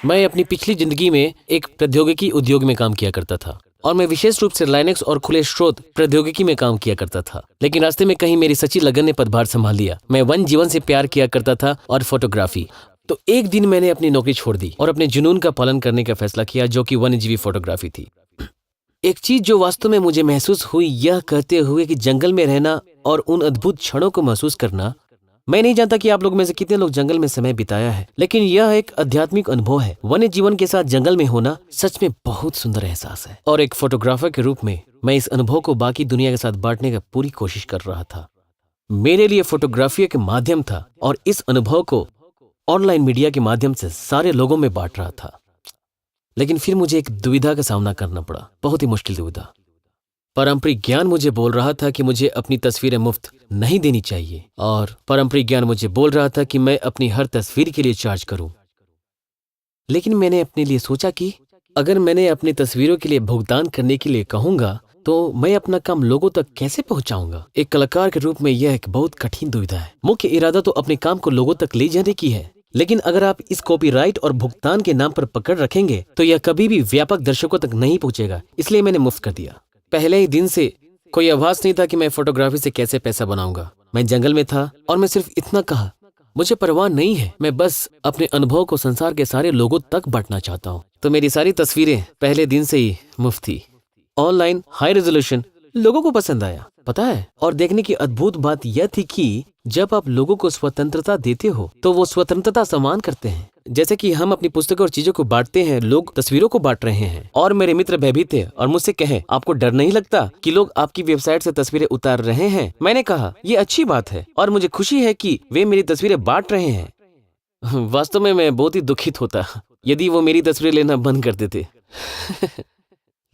मैं अपनी पिछली जिंदगी में एक प्रौद्योगिकी उद्योग में काम किया करता था और मैं विशेष रूप से लाइनेक्स और खुले स्रोत प्रौद्योगिकी में काम किया करता था। लेकिन रास्ते में कहीं मेरी सच्ची लगन ने पदभार संभाल लिया। मैं वन जीवन से प्यार किया करता था और फोटोग्राफी। तो एक दिन मैंने अपनी नौकरी छोड़ दी और अपने जुनून का पालन करने का फैसला किया, जो कि वन्यजीवी फोटोग्राफी थी। एक चीज जो वास्तव में मुझे महसूस हुई, यह कहते हुए कि जंगल में रहना और उन अद्भुत क्षणों को महसूस करना। मैं नहीं जानता कि आप लोग में से कितने लोग जंगल में समय बिताया है, लेकिन यह एक आध्यात्मिक अनुभव है। वन्य जीवन के साथ जंगल में होना सच में बहुत सुंदर एहसास है। और एक फोटोग्राफर के रूप में मैं इस अनुभव को बाकी दुनिया के साथ बांटने का पूरी कोशिश कर रहा था। मेरे लिए फोटोग्राफी एक माध्यम था और इस अनुभव को ऑनलाइन मीडिया के माध्यम से सारे लोगों में बांट रहा था। लेकिन फिर मुझे एक दुविधा का सामना करना पड़ा, बहुत ही मुश्किल दुविधा। पारंपरिक ज्ञान मुझे बोल रहा था कि मुझे अपनी तस्वीरें मुफ्त नहीं देनी चाहिए, और पारंपरिक ज्ञान मुझे बोल रहा था कि मैं अपनी हर तस्वीर के लिए चार्ज करूं। लेकिन मैंने अपने लिए सोचा कि अगर मैंने अपनी तस्वीरों के लिए भुगतान करने के लिए कहूंगा तो मैं अपना काम लोगों तक कैसे पहुंचाऊंगा। एक कलाकार के रूप में यह एक बहुत कठिन दुविधा है। मुख्य इरादा तो अपने काम को लोगों तक ले जाने की है, लेकिन अगर आप इस कॉपीराइट और भुगतान के नाम पर पकड़ रखेंगे तो यह कभी भी व्यापक दर्शकों तक नहीं पहुंचेगा। इसलिए मैंने मुफ्त कर दिया। पहले ही दिन से कोई आभास नहीं था कि मैं फोटोग्राफी से कैसे पैसा बनाऊंगा। मैं जंगल में था और मैं सिर्फ इतना कहा, मुझे परवाह नहीं है, मैं बस अपने अनुभव को संसार के सारे लोगों तक बांटना चाहता हूँ। तो मेरी सारी तस्वीरें पहले दिन से ही मुफ्त थी। ऑनलाइन हाई रेजोल्यूशन लोगों को पसंद आया, पता है। और देखने की अद्भुत बात यह थी कि जब आप लोगों को स्वतंत्रता देते हो तो वो स्वतंत्रता सम्मान करते हैं। जैसे कि हम अपनी पुस्तकों और चीजों को बांटते हैं, लोग तस्वीरों को बांट रहे हैं। और मेरे मित्र भयभीत थे और मुझसे कहे, आपको डर नहीं लगता कि लोग आपकी वेबसाइट से तस्वीरें उतार रहे हैं? मैंने कहा, ये अच्छी बात है और मुझे खुशी है कि वे मेरी तस्वीरें बांट रहे हैं। वास्तव में मैं बहुत ही दुखित होता यदि वो मेरी तस्वीरें लेना बंद कर देते।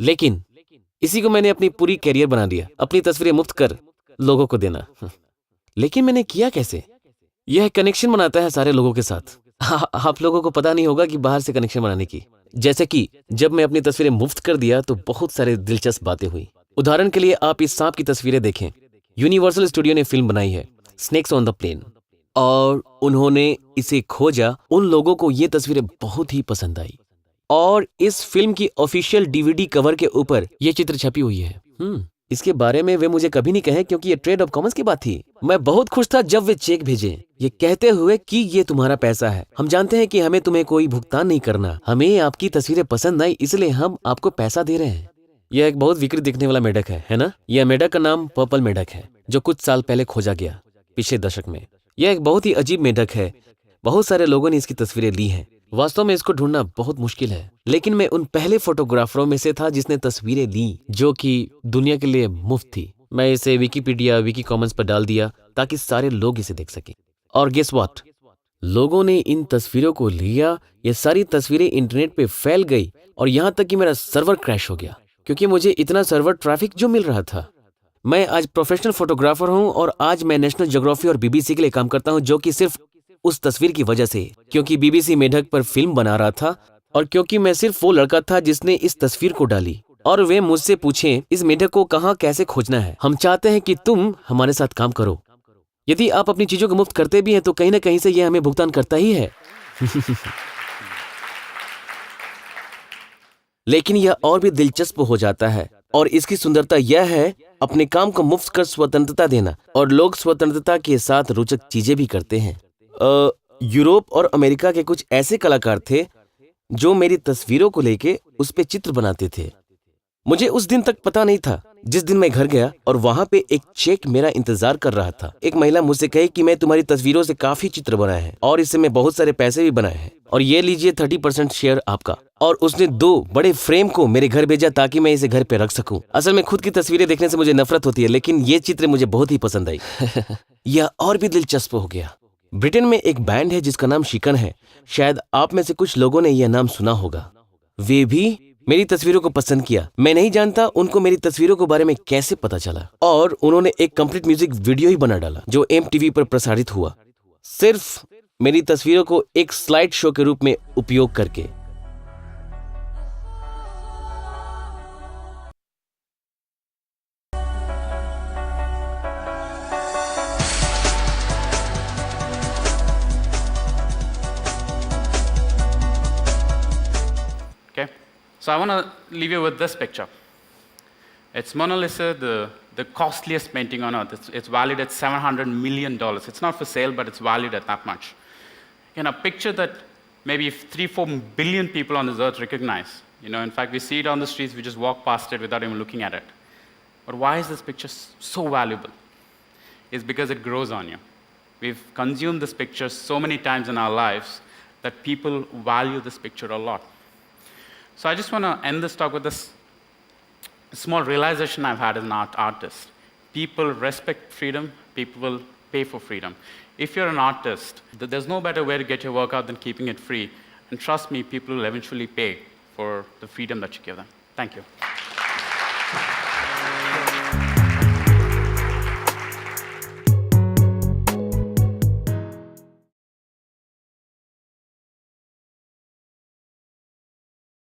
लेकिन इसी को मैंने अपनी पूरी कैरियर बना दिया, अपनी तस्वीरें मुफ्त कर लोगों को देना। लेकिन मैंने किया कैसे? यह कनेक्शन बनाता है सारे लोगों के साथ। आप लोगों को पता नहीं होगा कि बाहर से कनेक्शन बनाने की। जैसे कि जब मैं अपनी तस्वीरें मुफ्त कर दिया तो बहुत सारे दिलचस्प बातें हुई। उदाहरण के लिए आप इस सांप की तस्वीरें देखें। यूनिवर्सल स्टूडियो ने फिल्म बनाई है स्नेक्स ऑन द प्लेन, और उन्होंने इसे खोजा। उन लोगों को ये तस्वीरें बहुत ही पसंद आई और इस फिल्म की ऑफिशियल डीवीडी कवर के ऊपर ये चित्र छपी हुई है। इसके बारे में वे मुझे कभी नहीं कहे क्योंकि ये ट्रेड ऑफ कॉमर्स की बात थी। मैं बहुत खुश था जब वे चेक भेजे, ये कहते हुए कि ये तुम्हारा पैसा है। हम जानते हैं कि हमें तुम्हें कोई भुगतान नहीं करना, हमें आपकी तस्वीरें पसंद आई इसलिए हम आपको पैसा दे रहे हैं। यह एक बहुत विकृत दिखने वाला मेढक है ना? यह मेढक का नाम पर्पल मेढक है, जो कुछ साल पहले खोजा गया, पिछले दशक में। यह एक बहुत ही अजीब मेढक है। बहुत सारे लोगों ने इसकी तस्वीरें ली हैं। वास्तव में इसको ढूंढना बहुत मुश्किल है, लेकिन मैं उन पहले फोटोग्राफरों में से था जिसने तस्वीरें ली जो कि दुनिया के लिए मुफ्त थी। मैं इसे विकिपीडिया, विकी कॉमन्स पर डाल दिया ताकि सारे लोग इसे देख सकें। और गेस व्हाट, लोगों ने इन तस्वीरों को लिया। ये सारी तस्वीरें इंटरनेट पे फैल गई और यहाँ तक कि मेरा सर्वर क्रैश हो गया क्योंकि मुझे इतना सर्वर ट्रैफिक जो मिल रहा था। मैं आज प्रोफेशनल फोटोग्राफर हूँ और आज मैं नेशनल ज्योग्राफी और बीबीसी के लिए काम करता हूँ, जो कि सिर्फ उस तस्वीर की वजह से, क्योंकि बीबीसी मेढक पर फिल्म बना रहा था और क्योंकि मैं सिर्फ वो लड़का था जिसने इस तस्वीर को डाली। और वे मुझसे पूछें इस मेढक को कहाँ कैसे खोजना है। हम चाहते हैं कि तुम हमारे साथ काम करो। यदि आप अपनी चीजों को मुफ्त करते भी हैं तो कहीं ना कहीं से यह हमें भुगतान करता ही है। लेकिन यह और भी दिलचस्प हो जाता है और इसकी सुंदरता यह है अपने काम को मुफ्त कर स्वतंत्रता देना। और लोग स्वतंत्रता के साथ रोचक चीजें भी करते हैं। यूरोप और अमेरिका के कुछ ऐसे कलाकार थे जो मेरी तस्वीरों को लेके उस पे चित्र बनाते थे। मुझे उस दिन तक पता नहीं था जिस दिन मैं घर गया और वहां पे एक चेक मेरा इंतजार कर रहा था। एक महिला मुझसे कही कि मैं तुम्हारी तस्वीरों से काफी चित्र बनाए हैं और इससे मैं बहुत सारे पैसे भी बनाए हैं और ये लीजिए 30% शेयर आपका। और उसने 2 बड़े फ्रेम को मेरे घर भेजा ताकि मैं इसे घर पे रख सकूं। असल में खुद की तस्वीरें देखने से मुझे नफरत होती है, लेकिन ये चित्र मुझे बहुत ही पसंद आई। यह और भी दिलचस्प हो गया। ब्रिटेन में एक बैंड है जिसका नाम शिकन है। शायद आप में से कुछ लोगों ने यह नाम सुना होगा। वे भी मेरी तस्वीरों को पसंद किया। मैं नहीं जानता उनको मेरी तस्वीरों के बारे में कैसे पता चला, और उन्होंने एक कंप्लीट म्यूजिक वीडियो ही बना डाला जो MTV पर प्रसारित हुआ, सिर्फ मेरी तस्वीरों को एक स्लाइड शो के रूप में उपयोग करके। So I want to leave you with this picture. It's Mona Lisa, the costliest painting on earth. It's valued at $700 million. It's not for sale, but it's valued at that much. A picture that maybe 3-4 billion people on this earth recognize. In fact, we see it on the streets, we just walk past it without even looking at it. But why is this picture so valuable? It's because it grows on you. We've consumed this picture so many times in our lives that people value this picture a lot. So I just want to end this talk with this small realization I've had as an artist. People respect freedom, people will pay for freedom. If you're an artist, there's no better way to get your work out than keeping it free. And trust me, people will eventually pay for the freedom that you give them. Thank you.